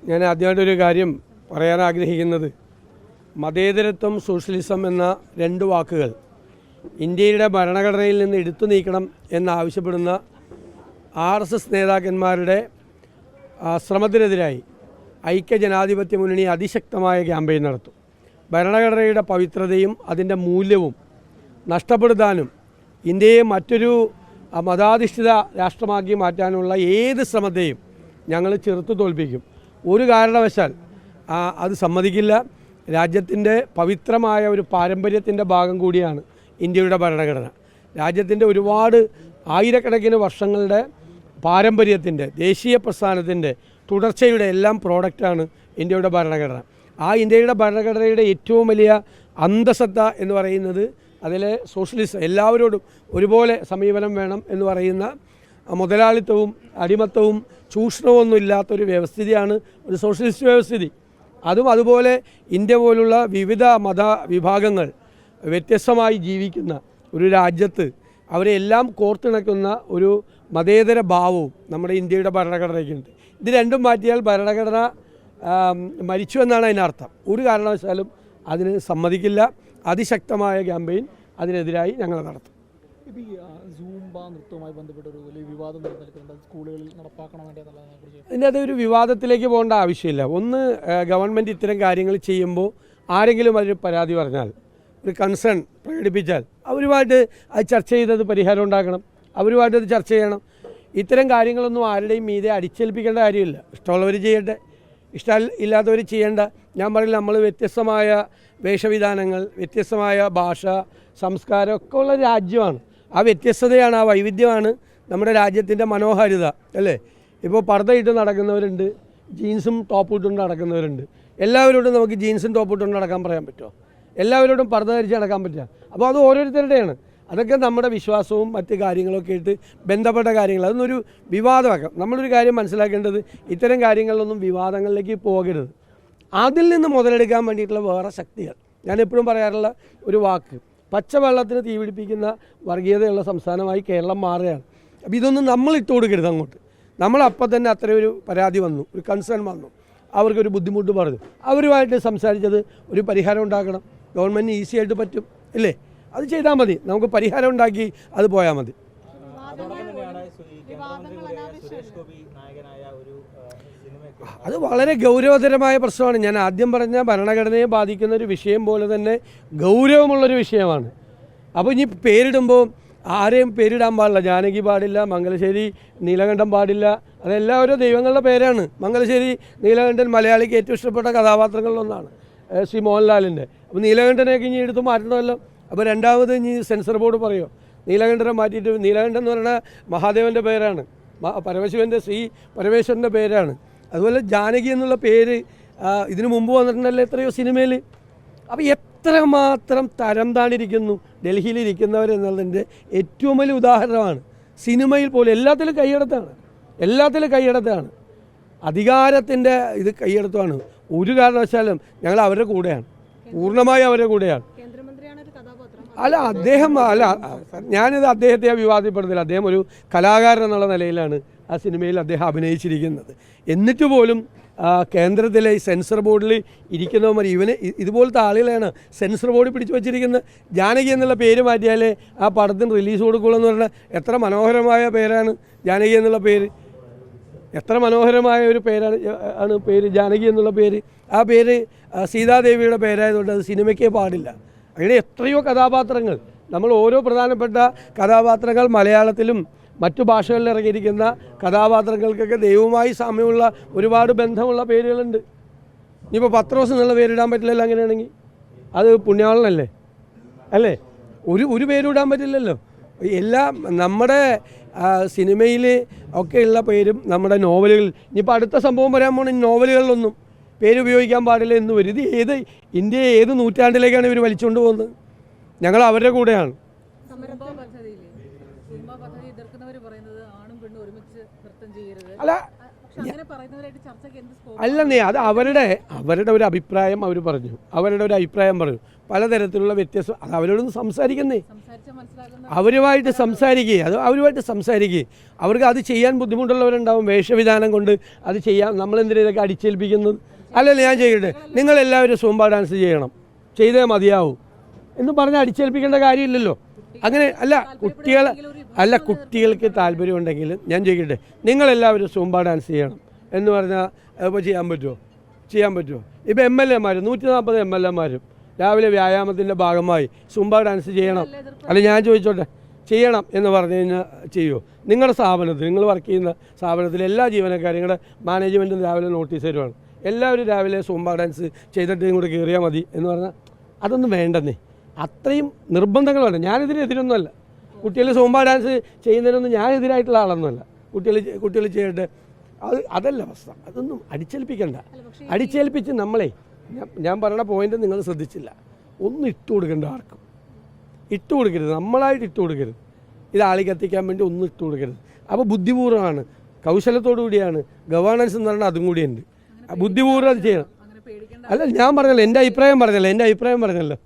ഞാൻ ആദ്യമായിട്ടൊരു കാര്യം പറയാൻ ആഗ്രഹിക്കുന്നത്, മതേതരത്വം സോഷ്യലിസം എന്ന രണ്ട് വാക്കുകൾ ഇന്ത്യയുടെ ഭരണഘടനയിൽ നിന്ന് എടുത്തു നീക്കണം എന്നാവശ്യപ്പെടുന്ന RSS നേതാക്കന്മാരുടെ ശ്രമത്തിനെതിരായി ഐക്യജനാധിപത്യ മുന്നണി അതിശക്തമായ ക്യാമ്പയിൻ നടത്തും. ഭരണഘടനയുടെ പവിത്രതയും അതിൻ്റെ മൂല്യവും നഷ്ടപ്പെടുത്താനും ഇന്ത്യയെ മറ്റൊരു മതാധിഷ്ഠിത രാഷ്ട്രമാക്കി മാറ്റാനുള്ള ഏത് ശ്രമത്തെയും ഞങ്ങൾ ചെറുത്തു തോൽപ്പിക്കും. ഒരു കാരണവശാൽ അത് സമ്മതിക്കില്ല. രാജ്യത്തിൻ്റെ പവിത്രമായ ഒരു പാരമ്പര്യത്തിൻ്റെ ഭാഗം കൂടിയാണ് ഇന്ത്യയുടെ ഭരണഘടന. രാജ്യത്തിൻ്റെ ഒരുപാട് ആയിരക്കണക്കിന് വർഷങ്ങളുടെ പാരമ്പര്യത്തിൻ്റെ, ദേശീയ പ്രസ്ഥാനത്തിൻ്റെ തുടർച്ചയുടെ എല്ലാം പ്രോഡക്റ്റാണ് ഇന്ത്യയുടെ ഭരണഘടന. ആ ഇന്ത്യയുടെ ഭരണഘടനയുടെ ഏറ്റവും വലിയ അന്തസത്ത എന്ന് പറയുന്നത് അതിലെ സോഷ്യലിസം, എല്ലാവരോടും ഒരുപോലെ സമീപനം വേണം എന്ന് പറയുന്ന മുതലാളിത്തവും അടിമത്തവും ചൂഷണമൊന്നും ഇല്ലാത്തൊരു വ്യവസ്ഥിതിയാണ് ഒരു സോഷ്യലിസ്റ്റ് വ്യവസ്ഥിതി. അതുപോലെ ഇന്ത്യ പോലുള്ള വിവിധ മത വിഭാഗങ്ങൾ വ്യത്യസ്തമായി ജീവിക്കുന്ന ഒരു രാജ്യത്ത് അവരെ എല്ലാം കോർത്തിണക്കുന്ന ഒരു മതേതര ഭാവവും നമ്മുടെ ഇന്ത്യയുടെ ഭരണഘടനയ്ക്കുണ്ട്. ഇത് രണ്ടും മാറ്റിയാൽ ഭരണഘടന മരിച്ചു എന്നാണ് അതിനർത്ഥം. ഒരു കാരണവശാലും അതിന് സമ്മതിക്കില്ല. അതിശക്തമായ ക്യാമ്പയിൻ അതിനെതിരായി ഞങ്ങൾ നടത്തും. ഇപ്പോൾ ഈ സൂംബ നൃത്തവുമായി ബന്ധപ്പെട്ട ഒരു വലിയ വിവാദം നിലനിൽക്കുന്നുണ്ട്. സ്കൂളുകളിൽ നടപ്പാക്കണം വേണ്ടതെന്നുള്ളതിനെക്കുറിച്ച് ഇതിൻ്റെ അതൊരു വിവാദത്തിലേക്ക് പോകേണ്ട ആവശ്യമില്ല. ഒന്ന്, ഗവൺമെൻറ് ഇത്തരം കാര്യങ്ങൾ ചെയ്യുമ്പോൾ ആരെങ്കിലും അതിന് പരാതി പറഞ്ഞാൽ, ഒരു കൺസേൺ പ്രകടിപ്പിച്ചാൽ അവരുമായിട്ട് അത് ചർച്ച ചെയ്തത് പരിഹാരം ഉണ്ടാക്കണം. അവരുമായിട്ട് അത് ചർച്ച ചെയ്യണം. ഇത്തരം കാര്യങ്ങളൊന്നും ആരുടെയും മീതെ അടിച്ചേൽപ്പിക്കേണ്ട കാര്യമില്ല. ഇഷ്ടമുള്ളവർ ചെയ്യട്ടെ, ഇഷ്ടമില്ലാത്തവർ ചെയ്യേണ്ട. ഞാൻ പറയില്ല, നമ്മൾ വ്യത്യസ്തമായ വേഷവിധാനങ്ങൾ, വ്യത്യസ്തമായ ഭാഷ, സംസ്കാരം ഒക്കെ ഉള്ള രാജ്യമാണ്. ആ വ്യത്യസ്തതയാണ്, ആ വൈവിധ്യമാണ് നമ്മുടെ രാജ്യത്തിൻ്റെ മനോഹാരിത, അല്ലേ? ഇപ്പോൾ പർദ്ദയിട്ട് നടക്കുന്നവരുണ്ട്, ജീൻസും ടോപ്പ് ഇട്ടുകൊണ്ട് നടക്കുന്നവരുണ്ട്. എല്ലാവരോടും നമുക്ക് ജീൻസും ടോപ്പ് ഇട്ടുകൊണ്ട് നടക്കാൻ പറയാൻ പറ്റുമോ? എല്ലാവരോടും പർദ്ദ ധരിച്ച് നടക്കാൻ പറ്റുക? അപ്പോൾ അത് ഓരോരുത്തരുടെയാണ്. അതൊക്കെ നമ്മുടെ വിശ്വാസവും മറ്റ് കാര്യങ്ങളൊക്കെ ആയിട്ട് ബന്ധപ്പെട്ട കാര്യങ്ങൾ. അതൊന്നൊരു വിവാദമാക്കാം. നമ്മളൊരു കാര്യം മനസ്സിലാക്കേണ്ടത്, ഇത്തരം കാര്യങ്ങളിലൊന്നും വിവാദങ്ങളിലേക്ക് പോകരുത്. അതിൽ നിന്ന് മുതലെടുക്കാൻ വേണ്ടിയിട്ടുള്ള വേറെ ശക്തികൾ, ഞാൻ എപ്പോഴും പറയാറുള്ള ഒരു വാക്ക്, പച്ചവെള്ളത്തിന് തീപിടിപ്പിക്കുന്ന വർഗീയതയുള്ള സംസ്ഥാനമായി കേരളം മാറുകയാണ്. അപ്പോൾ ഇതൊന്നും നമ്മൾ ഇട്ട് കൊടുക്കരുത് അങ്ങോട്ട്. നമ്മളപ്പം തന്നെ അത്രയും ഒരു പരാതി വന്നു, ഒരു കൺസേൺ വന്നു, അവർക്കൊരു ബുദ്ധിമുട്ട് പറഞ്ഞു, അവരുമായിട്ട് സംസാരിച്ചത് ഒരു പരിഹാരം ഉണ്ടാക്കണം. ഗവൺമെൻറ്റിന് ഈസി ആയിട്ട് പറ്റും, ഇല്ലേ? അത് ചെയ്താൽ മതി. നമുക്ക് പരിഹാരം ഉണ്ടാക്കി അത് പോയാൽ മതി. അത് വളരെ ഗൗരവതരമായ പ്രശ്നമാണ്. ഞാൻ ആദ്യം പറഞ്ഞ ഭരണഘടനയെ ബാധിക്കുന്ന ഒരു വിഷയം പോലെ തന്നെ ഗൗരവമുള്ളൊരു വിഷയമാണ്. അപ്പോൾ ഇനി പേരിടുമ്പോൾ ആരെയും പേരിടാൻ പാടില്ല. ജാനകി പാടില്ല, മംഗലശ്ശേരി നീലകണ്ഠൻ പാടില്ല. അതെല്ലാം ഓരോ ദൈവങ്ങളുടെ പേരാണ്. മംഗലശ്ശേരി നീലകണ്ഠൻ മലയാളിക്ക് ഏറ്റവും ഇഷ്ടപ്പെട്ട കഥാപാത്രങ്ങളിലൊന്നാണ്, ശ്രീ മോഹൻലാലിൻ്റെ. അപ്പോൾ നീലകണ്ഠനെയൊക്കെ ഇനി എടുത്ത് മാറ്റണമല്ലോ. അപ്പോൾ രണ്ടാമത് ഇനി സെൻസർ ബോർഡ് പറയുമോ നീലകണ്ഠനെ മാറ്റിയിട്ട്? നീലകണ്ഠൻ എന്ന് പറഞ്ഞാൽ മഹാദേവൻ്റെ പേരാണ്, പരമശിവൻ്റെ ശ്രീ പരമേശ്വരൻ്റെ പേരാണ്. അതുപോലെ ജാനകി എന്നുള്ള പേര് ഇതിനു മുമ്പ് വന്നിട്ടുണ്ടല്ലോ എത്രയോ സിനിമയിൽ. അപ്പോൾ എത്രമാത്രം തരം താണിരിക്കുന്നു ഡൽഹിയിലിരിക്കുന്നവരെന്നുള്ളതിൻ്റെ ഏറ്റവും വലിയ ഉദാഹരണമാണ്. സിനിമയിൽ പോലും എല്ലാത്തിലും കൈയടത്താണ്. അധികാരത്തിൻ്റെ ഇത് കൈയടത്താണ്. ഒരു കാരണവശാലും ഞങ്ങൾ അവരുടെ കൂടെയാണ്, പൂർണ്ണമായും അവരുടെ കൂടെയാണ്. ഞാനിത് അദ്ദേഹത്തെ വിവാദപ്പെടുന്നില്ല. അദ്ദേഹം ഒരു കലാകാരൻ എന്നുള്ള നിലയിലാണ് ആ സിനിമയിൽ അദ്ദേഹം അഭിനയിച്ചിരിക്കുന്നത്. എന്നിട്ട് പോലും കേന്ദ്രത്തിലെ ഈ സെൻസർ ബോർഡിൽ ഇരിക്കുന്നവന്മാർ, ഇവന് ഇതുപോലത്തെ ആളുകളെയാണ് സെൻസർ ബോർഡിൽ പിടിച്ചു വച്ചിരിക്കുന്നത്. ജാനകി എന്നുള്ള പേര് മാറ്റിയാലേ ആ പടത്തിന് റിലീസ് കൊടുക്കുള്ളൂ എന്ന് പറഞ്ഞാൽ എത്ര മനോഹരമായ പേരാണ് ജാനകി എന്നുള്ള പേര്. എത്ര മനോഹരമായ ഒരു ആണ് പേര് ജാനകി എന്നുള്ള പേര്. ആ പേര് സീതാദേവിയുടെ പേരായതുകൊണ്ട് അത് സിനിമയ്ക്കേ പാടില്ല. അങ്ങനെ എത്രയോ കഥാപാത്രങ്ങൾ, നമ്മൾ ഓരോ പ്രധാനപ്പെട്ട കഥാപാത്രങ്ങൾ മലയാളത്തിലും മറ്റു ഭാഷകളിൽ ഇറങ്ങിയിരിക്കുന്ന കഥാപാത്രങ്ങൾക്കൊക്കെ ദൈവവുമായി സാമ്യമുള്ള ഒരുപാട് ബന്ധമുള്ള പേരുകളുണ്ട്. ഇനിയിപ്പോൾ പത്രോസ് എന്നുള്ള പേരിടാൻ പറ്റില്ലല്ലോ. അങ്ങനെയാണെങ്കിൽ അത് പുണ്യാളനല്ലേ, അല്ലേ? ഒരു പേരും ഇടാൻ പറ്റില്ലല്ലോ. എല്ലാം നമ്മുടെ സിനിമയിൽ ഒക്കെയുള്ള പേരും നമ്മുടെ നോവലുകൾ, ഇനിയിപ്പോൾ അടുത്ത സംഭവം വരാൻ പോണ നോവലുകളിലൊന്നും പേര് ഉപയോഗിക്കാൻ പാടില്ല എന്ന് വരും. ഇത് ഇന്ത്യയെ ഏത് നൂറ്റാണ്ടിലേക്കാണ് ഇവർ വലിച്ചുകൊണ്ട് പോകുന്നത്? ഞങ്ങൾ അവരുടെ കൂടെയാണ്. അല്ലെന്നേ, അത് അവരുടെ ഒരു അഭിപ്രായം അവർ പറഞ്ഞു. പലതരത്തിലുള്ള വ്യത്യസ്ത അത് അവരോടൊന്ന് സംസാരിക്കുന്നേ, അവരുമായിട്ട് സംസാരിക്കുക, അവരുമായിട്ട് സംസാരിക്കുക. അവർക്ക് അത് ചെയ്യാൻ ബുദ്ധിമുട്ടുള്ളവരുണ്ടാവും, വേഷവിധാനം കൊണ്ട് അത് ചെയ്യാൻ നമ്മളെന്തിനാ ഇതൊക്കെ അടിച്ചേൽപ്പിക്കുന്നത്? അല്ലല്ല, ഞാൻ ചെയ്യട്ടെ, നിങ്ങളെല്ലാവരും സൂംബ ഡാൻസ് ചെയ്യണം, ചെയ്തേ മതിയാവും എന്ന് പറഞ്ഞാൽ അടിച്ചേൽപ്പിക്കേണ്ട കാര്യമില്ലല്ലോ. അങ്ങനെ കുട്ടികൾക്ക് താല്പര്യമുണ്ടെങ്കിൽ ഞാൻ ചെയ്യട്ടെ, നിങ്ങളെല്ലാവരും സൂംബ ഡാൻസ് ചെയ്യണം എന്ന് പറഞ്ഞാൽ ഇപ്പോൾ ചെയ്യാൻ പറ്റുമോ? ഇപ്പോൾ MLA-മാർ 140 MLA-മാരും രാവിലെ വ്യായാമത്തിൻ്റെ ഭാഗമായി സൂംബ ഡാൻസ് ചെയ്യണം, അല്ല ഞാൻ ചോദിച്ചോട്ടെ, ചെയ്യണം എന്ന് പറഞ്ഞു കഴിഞ്ഞാൽ ചെയ്യുമോ? നിങ്ങളുടെ സ്ഥാപനത്തിൽ, നിങ്ങൾ വർക്ക് ചെയ്യുന്ന സ്ഥാപനത്തിൽ എല്ലാ ജീവനക്കാരും നിങ്ങളുടെ മാനേജ്മെൻറ്റും രാവിലെ നോട്ടീസ് തരുവാണ്, എല്ലാവരും രാവിലെ സൂംബ ഡാൻസ് ചെയ്തിട്ട് ഇങ്ങോട്ട് കയറിയാൽ മതി എന്ന് പറഞ്ഞാൽ അതൊന്നും വേണ്ടെന്നേ. അത്രയും നിർബന്ധങ്ങൾ വേണ്ട. ഞാനിതിനെതിരൊന്നുമല്ല, കുട്ടികൾ സൂംബ ഡാൻസ് ചെയ്യുന്നതിനൊന്നും ഞാൻ എതിരായിട്ടുള്ള ആളൊന്നുമല്ല. കുട്ടികൾ ചെയ്യട്ടെ, അതല്ല അവസ്ഥ. അതൊന്നും അടിച്ചേൽപ്പിച്ച് നമ്മളെ, ഞാൻ പറയുന്ന പോയിന്റ് നിങ്ങൾ ശ്രദ്ധിച്ചില്ല, ഒന്നും ഇട്ട് കൊടുക്കണ്ട, ആർക്കും ഇട്ട് കൊടുക്കരുത്, നമ്മളായിട്ട് ഇട്ട് കൊടുക്കരുത്. ഇത് ആളി കത്തിക്കാൻ വേണ്ടി ഒന്നും ഇട്ട് കൊടുക്കരുത്. അപ്പോൾ ബുദ്ധിപൂർവ്വമാണ്, കൗശലത്തോടു കൂടിയാണ്. ഗവേണൻസ് എന്ന് പറഞ്ഞാൽ അതും കൂടിയുണ്ട്. ബുദ്ധിപൂർവ്വം അത് ചെയ്യണം. അല്ല, ഞാൻ പറഞ്ഞല്ലോ, എൻ്റെ അഭിപ്രായം പറഞ്ഞല്ലോ.